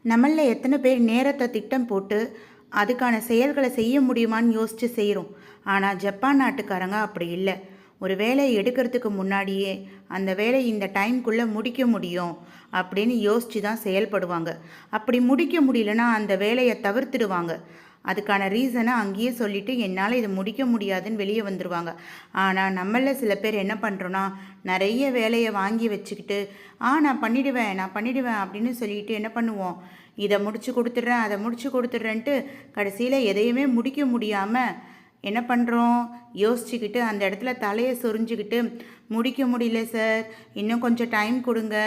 நம்மளில் எத்தனை பேர் நேரத்தை திட்டம் போட்டு அதுக்கான செயல்களை செய்ய முடியுமான்னு யோசித்து செய்கிறோம். ஆனால் ஜப்பான் நாட்டுக்காரங்க அப்படி இல்லை. ஒரு வேலையை எடுக்கிறதுக்கு முன்னாடியே அந்த வேலையை இந்த டைம்குள்ளே முடிக்க முடியும் அப்படின்னு யோசித்து தான் செயல்படுவாங்க. அப்படி முடிக்க முடியலன்னா அந்த வேலையை தவிர்த்துடுவாங்க. அதுக்கான ரீசனை அங்கேயே சொல்லிவிட்டு என்னால் இதை முடிக்க முடியாதுன்னு வெளியே வந்துடுவாங்க. ஆனால் நம்மளில் சில பேர் என்ன பண்ணுறோன்னா, நிறைய வேலையை வாங்கி வச்சுக்கிட்டு நான் பண்ணிவிடுவேன் அப்படின்னு சொல்லிட்டு என்ன பண்ணுவோம், இதை முடிச்சு கொடுத்துட்றேன் அதை முடிச்சு கொடுத்துட்றேன்ட்டு கடைசியில் எதையுமே முடிக்க முடியாமல் என்ன பண்ணுறோம், யோசிச்சுக்கிட்டு அந்த இடத்துல தலையை சொரிஞ்சுக்கிட்டு முடிக்க முடியல சார், இன்னும் கொஞ்சம் டைம் கொடுங்க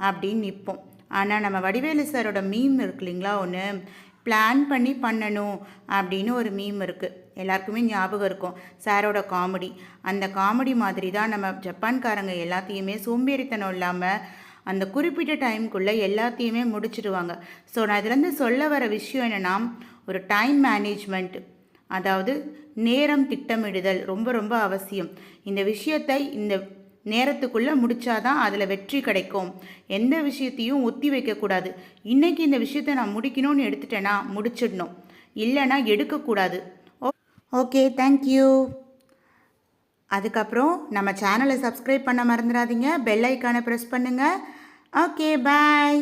அப்படின்னு நிற்போம். ஆனால் நம்ம வடிவேலு சாரோட மீம் இருக்கு இல்லைங்களா, ஒன்று பிளான் பண்ணி பண்ணணும் அப்படின்னு ஒரு மீம் இருக்குது, எல்லாருக்குமே ஞாபகம் இருக்கும், சாரோட காமெடி. அந்த காமெடி மாதிரி தான் நம்ம ஜப்பான்காரங்க எல்லாத்தையுமே சோம்பேறித்தனம் இல்லாமல் அந்த குறிப்பிட்ட டைமுக்குள்ளே எல்லாத்தையுமே முடிச்சிடுவாங்க. ஸோ நான் இதுலேருந்து சொல்ல வர விஷயம் என்னென்னா, ஒரு டைம் மேனேஜ்மெண்ட், அதாவது நேரம் திட்டமிடுதல் ரொம்ப ரொம்ப அவசியம். இந்த விஷயத்தை இந்த நேரத்துக்குள்ளே முடித்தாதான் அதில் வெற்றி கிடைக்கும். எந்த விஷயத்தையும் ஒத்தி வைக்கக்கூடாது. இன்றைக்கி இந்த விஷயத்தை நான் முடிக்கணும்னு எடுத்துட்டேன்னா முடிச்சிடணும், இல்லைன்னா எடுக்கக்கூடாது. Okay, thank you. அதுக்கப்புறம் நம்ம சேனலை சப்ஸ்கிரைப் பண்ண மறந்துடாதீங்க, பெல் ஐக்கானை ப்ரெஸ் பண்ணுங்கள். ஓகே, பாய்.